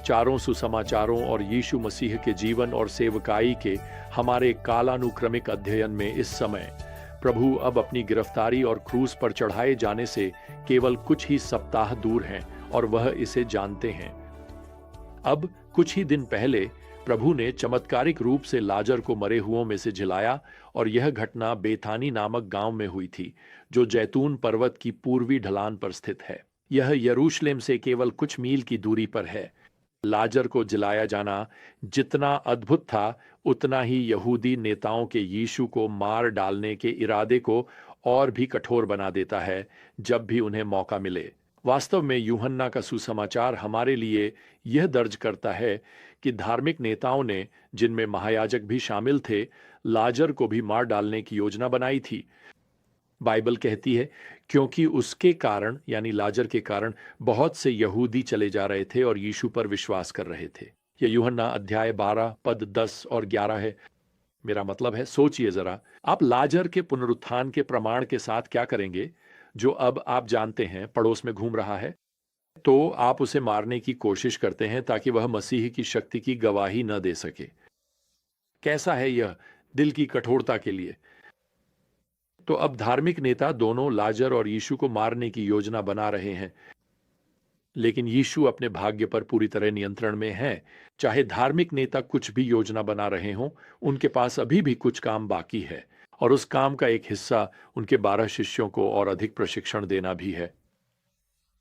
चारों सुसमाचारों और यीशु मसीह के जीवन और सेवकाई के हमारे कालानुक्रमिक अध्ययन में इस समय प्रभु अब अपनी गिरफ्तारी और क्रूस पर चढ़ाए जाने से केवल कुछ ही सप्ताह दूर हैं और वह इसे जानते हैं। अब कुछ ही दिन पहले प्रभु ने चमत्कारिक रूप से लाजर को मरे हुओं में से जिलाया और यह घटना बेथानी नामक गांव में हुई थी, जो जैतून पर्वत की पूर्वी ढलान पर स्थित है। यह यरूशलेम से केवल कुछ मील की दूरी पर है। लाजर को जिलाया जाना जितना अद्भुत था, उतना ही यहूदी नेताओं के यीशु को मार डालने के इरादे को और भी कठोर बना देता है जब भी उन्हें मौका मिले। वास्तव में यूहन्ना का सुसमाचार हमारे लिए यह दर्ज करता है कि धार्मिक नेताओं ने, जिनमें महायाजक भी शामिल थे, लाजर को भी मार डालने की योजना बनाई थी। बाइबल कहती है क्योंकि उसके कारण यानी लाजर के कारण बहुत से यहूदी चले जा रहे थे और यीशु पर विश्वास कर रहे थे। यह यूहन्ना अध्याय 12 पद 10 और 11 है। मेरा मतलब है, सोचिए जरा, आप लाजर के पुनरुत्थान के प्रमाण के साथ क्या करेंगे जो अब आप जानते हैं पड़ोस में घूम रहा है? तो आप उसे मारने की कोशिश करते हैं ताकि वह मसीह की शक्ति की गवाही न दे सके। कैसा है यह दिल की कठोरता के लिए? तो अब धार्मिक नेता दोनों लाजर और यीशु को मारने की योजना बना रहे हैं, लेकिन यीशु अपने भाग्य पर पूरी तरह नियंत्रण में है। चाहे धार्मिक नेता कुछ भी योजना बना रहे हों, उनके पास अभी भी कुछ काम बाकी है और उस काम का एक हिस्सा उनके 12 शिष्यों को और अधिक प्रशिक्षण देना भी है।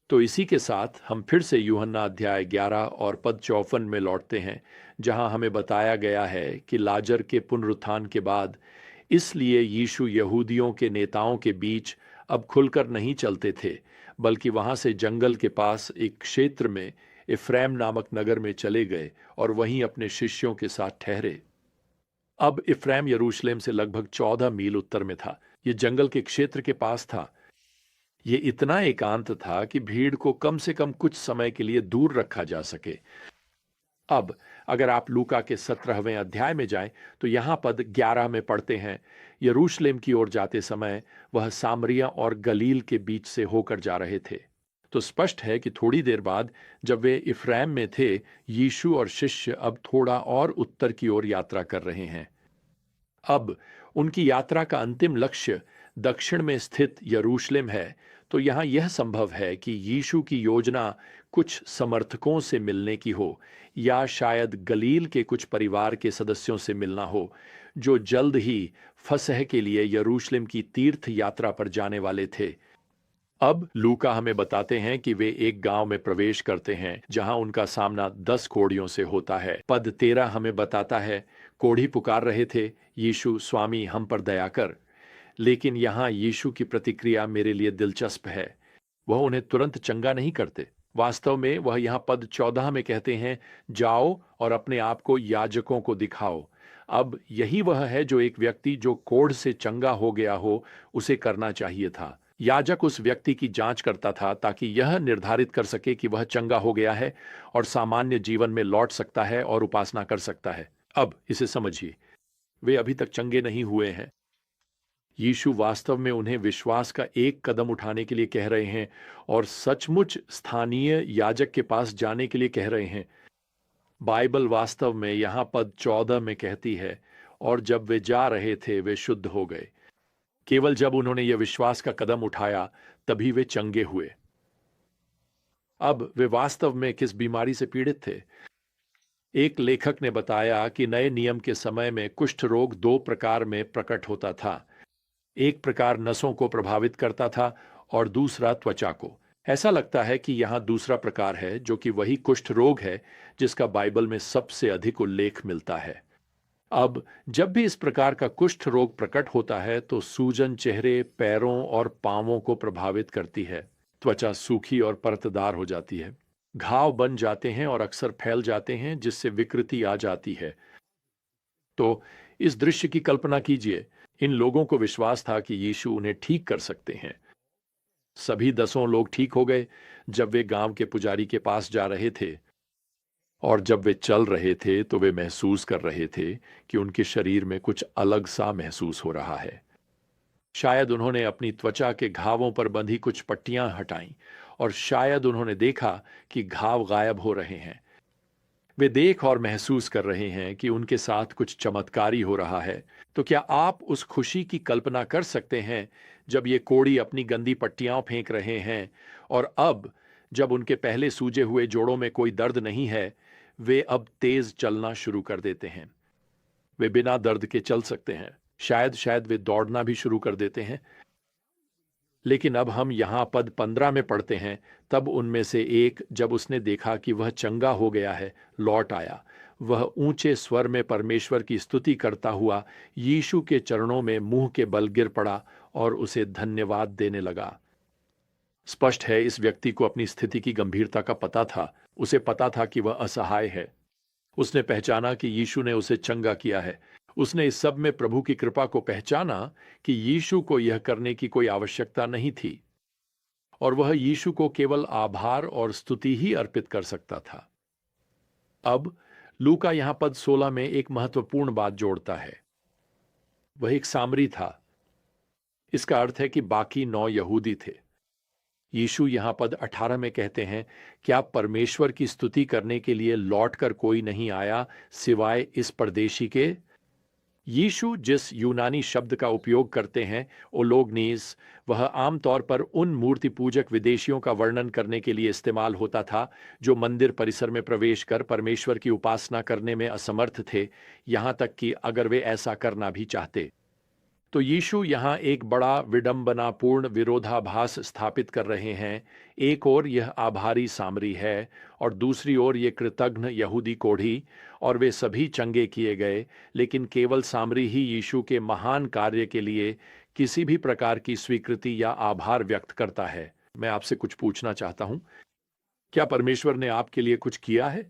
तो इसी के साथ हम फिर से यूहन्ना अध्याय 11 और पद 54 में लौटते हैं, जहां हमें बताया गया है कि लाजर के पुनरुत्थान के बाद इसलिए यीशु यहूदियों के नेताओं के बीच अब खुलकर नहीं चलते थे, बल्कि वहां से जंगल के पास एक क्षेत्र में इफ्रैम नामक नगर में चले गए और वहीं अपने शिष्यों के साथ ठहरे। अब इफ्रैम यरूशलेम से लगभग 14 मील उत्तर में था। ये जंगल के क्षेत्र के पास था। ये इतना एकांत था कि भीड़ को कम से कम कुछ समय के लिए दूर रखा जा सके। अब अगर आप लूका के 17वें अध्याय में जाएं तो यहां पद 11 में पढ़ते हैं, यरूशलेम की ओर जाते समय वह सामरिया और गलील के बीच से होकर जा रहे थे। तो स्पष्ट है कि थोड़ी देर बाद जब वे इफ्रैम में थे, यीशु और शिष्य अब थोड़ा और उत्तर की ओर यात्रा कर रहे हैं। अब उनकी यात्रा का अंतिम लक्ष्य दक्षिण में स्थित यरूशलेम है। तो यहां यह संभव है कि यीशु की योजना कुछ समर्थकों से मिलने की हो, या शायद गलील के कुछ परिवार के सदस्यों से मिलना हो, जो जल्द ही फसह के लिए यरूशलेम की तीर्थ यात्रा पर जाने वाले थे। अब लूका हमें बताते हैं कि वे एक गांव में प्रवेश करते हैं जहां उनका सामना 10 कोढ़ियों से होता है। पद 13 हमें बताता है, कोढ़ी पुकार रहे थे, यीशु स्वामी हम पर दया कर। लेकिन यहां यीशु की प्रतिक्रिया मेरे लिए दिलचस्प है। वह उन्हें तुरंत चंगा नहीं करते। वास्तव में वह यहां पद 14 में कहते हैं, जाओ और अपने आप को याजकों को दिखाओ। अब यही वह है जो एक व्यक्ति जो कोढ़ से चंगा हो गया हो उसे करना चाहिए था। याजक उस व्यक्ति की जांच करता था ताकि यह निर्धारित कर सके कि वह चंगा हो गया है और सामान्य जीवन में लौट सकता है और उपासना कर सकता है। अब इसे समझिए, वे अभी तक चंगे नहीं हुए हैं। यीशु वास्तव में उन्हें विश्वास का एक कदम उठाने के लिए कह रहे हैं और सचमुच स्थानीय याजक के पास जाने के लिए कह रहे हैं। बाइबल वास्तव में यहां पद 14 में कहती है, और जब वे जा रहे थे वे शुद्ध हो गए। केवल जब उन्होंने यह विश्वास का कदम उठाया तभी वे चंगे हुए। अब वे वास्तव में किस बीमारी से पीड़ित थे? एक लेखक ने बताया कि नए नियम के समय में कुष्ठ रोग 2 प्रकार में प्रकट होता था। एक प्रकार नसों को प्रभावित करता था और दूसरा त्वचा को। ऐसा लगता है कि यहां दूसरा प्रकार है, जो कि वही कुष्ठ रोग है जिसका बाइबल में सबसे अधिक उल्लेख मिलता है। अब जब भी इस प्रकार का कुष्ठ रोग प्रकट होता है तो सूजन चेहरे, पैरों और पांवों को प्रभावित करती है। त्वचा सूखी और परतदार हो जाती है। घाव बन जाते हैं और अक्सर फैल जाते हैं, जिससे विकृति आ जाती है। तो इस दृश्य की कल्पना कीजिए। इन लोगों को विश्वास था कि यीशु उन्हें ठीक कर सकते हैं। सभी 10 लोग ठीक हो गए जब वे गांव के पुजारी के पास जा रहे थे, और जब वे चल रहे थे तो वे महसूस कर रहे थे कि उनके शरीर में कुछ अलग सा महसूस हो रहा है। शायद उन्होंने अपनी त्वचा के घावों पर बंधी कुछ पट्टियां हटाईं, और शायद उन्होंने देखा कि घाव गायब हो रहे हैं। वे देख और महसूस कर रहे हैं कि उनके साथ कुछ चमत्कारी हो रहा है। तो क्या आप उस खुशी की कल्पना कर सकते हैं जब ये कोढ़ी अपनी गंदी पट्टियां फेंक रहे हैं और अब जब उनके पहले सूजे हुए जोड़ों में कोई दर्द नहीं है, वे अब तेज चलना शुरू कर देते हैं। वे बिना दर्द के चल सकते हैं। शायद शायद वे दौड़ना भी शुरू कर देते हैं। लेकिन अब हम यहां पद 15 में पढ़ते हैं, तब उनमें से एक, जब उसने देखा कि वह चंगा हो गया है, लौट आया। वह ऊंचे स्वर में परमेश्वर की स्तुति करता हुआ यीशु के चरणों में मुंह के बल गिर पड़ा और उसे धन्यवाद देने लगा। स्पष्ट है, इस व्यक्ति को अपनी स्थिति की गंभीरता का पता था। उसे पता था कि वह असहाय है। उसने पहचाना कि यीशु ने उसे चंगा किया है। उसने इस सब में प्रभु की कृपा को पहचाना कि यीशु को यह करने की कोई आवश्यकता नहीं थी और वह यीशु को केवल आभार और स्तुति ही अर्पित कर सकता था। अब लूका यहां पद 16 में एक महत्वपूर्ण बात जोड़ता है। वह एक सामरी था। इसका अर्थ है कि बाकी 9 यहूदी थे। यीशु यहां पद 18 में कहते हैं, क्या परमेश्वर की स्तुति करने के लिए लौटकर कोई नहीं आया सिवाय इस परदेशी के? यीशु जिस यूनानी शब्द का उपयोग करते हैं, ओलोगनीस, वह आमतौर पर उन मूर्ति पूजक विदेशियों का वर्णन करने के लिए इस्तेमाल होता था जो मंदिर परिसर में प्रवेश कर परमेश्वर की उपासना करने में असमर्थ थे, यहां तक कि अगर वे ऐसा करना भी चाहते। तो यीशु यहाँ एक बड़ा विडंबनापूर्ण विरोधाभास स्थापित कर रहे हैं। एक ओर यह आभारी सामरी है और दूसरी ओर ये कृतघ्न यहूदी कोढ़ी, और वे सभी चंगे किए गए, लेकिन केवल सामरी ही यीशु के महान कार्य के लिए किसी भी प्रकार की स्वीकृति या आभार व्यक्त करता है। मैं आपसे कुछ पूछना चाहता हूं, क्या परमेश्वर ने आपके लिए कुछ किया है?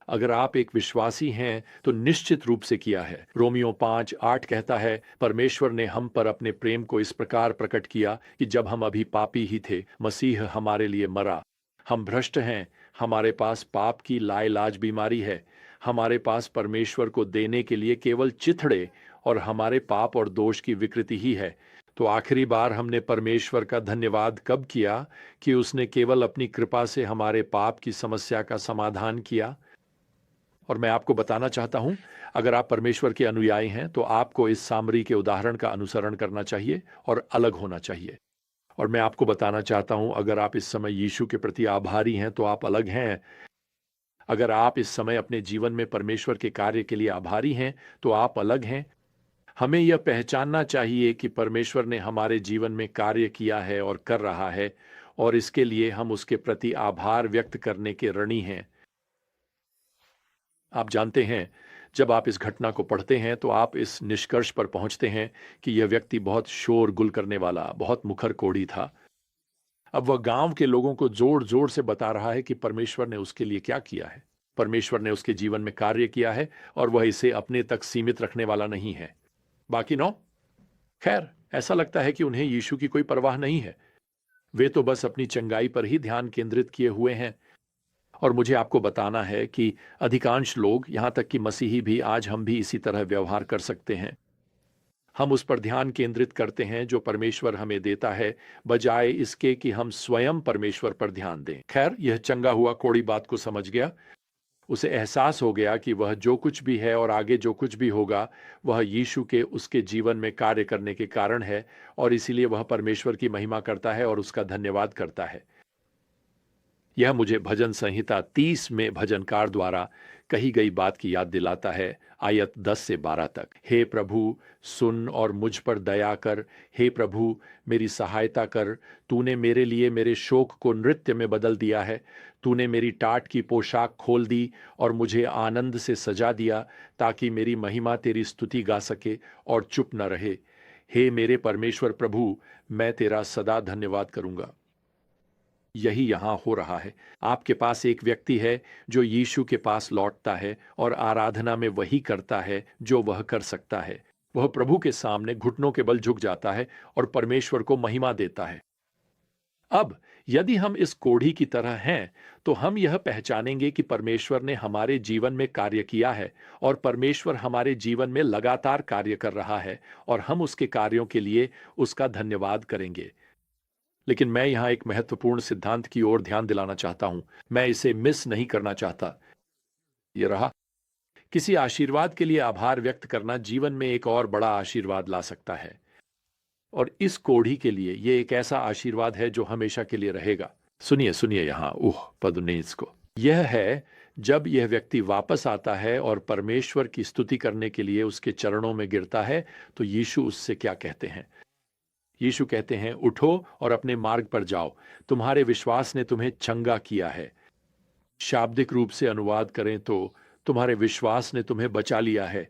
अगर आप एक विश्वासी हैं तो निश्चित रूप से किया है। रोमियो 5:8 कहता है, परमेश्वर ने हम पर अपने प्रेम को इस प्रकार प्रकट किया कि जब हम अभी पापी ही थे, मसीह हमारे लिए मरा। हम भ्रष्ट हैं, हमारे पास पाप की लाइलाज बीमारी है, हमारे पास परमेश्वर को देने के लिए केवल चिथड़े और हमारे पाप और दोष की विकृति ही है। तो आखिरी बार हमने परमेश्वर का धन्यवाद कब किया कि उसने केवल अपनी कृपा से हमारे पाप की समस्या का समाधान किया? और मैं आपको बताना चाहता हूं, अगर आप परमेश्वर के अनुयायी हैं तो आपको इस सामरी के उदाहरण का अनुसरण करना चाहिए और अलग होना चाहिए। और मैं आपको बताना चाहता हूं, अगर आप इस समय यीशु के प्रति आभारी हैं तो आप अलग हैं। अगर आप इस समय अपने जीवन में परमेश्वर के कार्य के लिए आभारी हैं तो आप अलग हैं। हमें यह पहचानना चाहिए कि परमेश्वर ने हमारे जीवन में कार्य किया है और कर रहा है, और इसके लिए हम उसके प्रति आभार व्यक्त करने के ऋणी हैं। आप जानते हैं, जब आप इस घटना को पढ़ते हैं तो आप इस निष्कर्ष पर पहुंचते हैं कि यह व्यक्ति बहुत शोरगुल करने वाला, बहुत मुखर कोढ़ी था। अब वह गांव के लोगों को जोर जोर से बता रहा है कि परमेश्वर ने उसके लिए क्या किया है। परमेश्वर ने उसके जीवन में कार्य किया है और वह इसे अपने तक सीमित रखने वाला नहीं है। बाकी 9, खैर, ऐसा लगता है कि उन्हें यीशु की कोई परवाह नहीं है। वे तो बस अपनी चंगाई पर ही ध्यान केंद्रित किए हुए हैं। और मुझे आपको बताना है कि अधिकांश लोग, यहां तक कि मसीही भी, आज हम भी इसी तरह व्यवहार कर सकते हैं। हम उस पर ध्यान केंद्रित करते हैं जो परमेश्वर हमें देता है, बजाय इसके कि हम स्वयं परमेश्वर पर ध्यान दें। खैर, यह चंगा हुआ कोढ़ी बात को समझ गया। उसे एहसास हो गया कि वह जो कुछ भी है और आगे जो कुछ भी होगा, वह यीशु के उसके जीवन में कार्य करने के कारण है, और इसीलिए वह परमेश्वर की महिमा करता है और उसका धन्यवाद करता है। यह मुझे भजन संहिता 30 में भजनकार द्वारा कही गई बात की याद दिलाता है, आयत 10 से 12 तक। हे प्रभु, सुन और मुझ पर दया कर। हे प्रभु, मेरी सहायता कर। तूने मेरे लिए मेरे शोक को नृत्य में बदल दिया है। तूने मेरी टाट की पोशाक खोल दी और मुझे आनंद से सजा दिया, ताकि मेरी महिमा तेरी स्तुति गा सके और चुप न रहे। हे मेरे परमेश्वर प्रभु, मैं तेरा सदा धन्यवाद करूंगा। यही यहां हो रहा है। आपके पास एक व्यक्ति है जो यीशु के पास लौटता है और आराधना में वही करता है जो वह कर सकता है। वह प्रभु के सामने घुटनों के बल झुक जाता है और परमेश्वर को महिमा देता है। अब यदि हम इस कोढ़ी की तरह हैं तो हम यह पहचानेंगे कि परमेश्वर ने हमारे जीवन में कार्य किया है और परमेश्वर हमारे जीवन में लगातार कार्य कर रहा है, और हम उसके कार्यों के लिए उसका धन्यवाद करेंगे। लेकिन मैं यहां एक महत्वपूर्ण सिद्धांत की ओर ध्यान दिलाना चाहता हूं। मैं इसे मिस नहीं करना चाहता। ये रहा। किसी आशीर्वाद के लिए आभार व्यक्त करना जीवन में एक और बड़ा आशीर्वाद ला सकता है। और इस कोढ़ी के लिए ये एक ऐसा आशीर्वाद है जो हमेशा के लिए रहेगा। सुनिए सुनिए यहाँ पद 19 को। यह है, जब यह व्यक्ति वापस आता है और परमेश्वर की स्तुति करने के लिए उसके चरणों में गिरता है, तो यीशु उससे क्या कहते हैं? यीशु कहते हैं, उठो और अपने मार्ग पर जाओ, तुम्हारे विश्वास ने तुम्हें चंगा किया है। शाब्दिक रूप से अनुवाद करें तो तुम्हारे विश्वास ने तुम्हें बचा लिया है।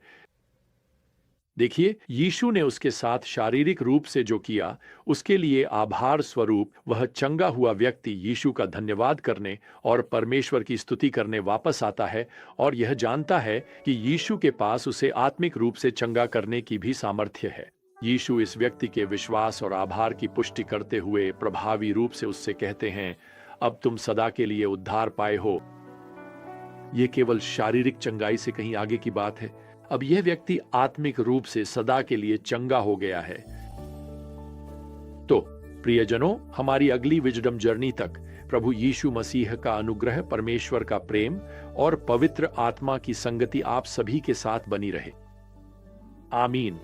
देखिए, यीशु ने उसके साथ शारीरिक रूप से जो किया, उसके लिए आभार स्वरूप वह चंगा हुआ व्यक्ति यीशु का धन्यवाद करने और परमेश्वर की स्तुति करने वापस आता है और यह जानता है कि यीशु के पास उसे आत्मिक रूप से चंगा करने की भी सामर्थ्य है। यीशु इस व्यक्ति के विश्वास और आभार की पुष्टि करते हुए प्रभावी रूप से उससे कहते हैं, अब तुम सदा के लिए उद्धार पाए हो। यह केवल शारीरिक चंगाई से कहीं आगे की बात है। अब यह व्यक्ति आत्मिक रूप से सदा के लिए चंगा हो गया है। तो प्रियजनों, हमारी अगली विजडम जर्नी तक प्रभु यीशु मसीह का अनुग्रह, परमेश्वर का प्रेम और पवित्र आत्मा की संगति आप सभी के साथ बनी रहे। आमीन।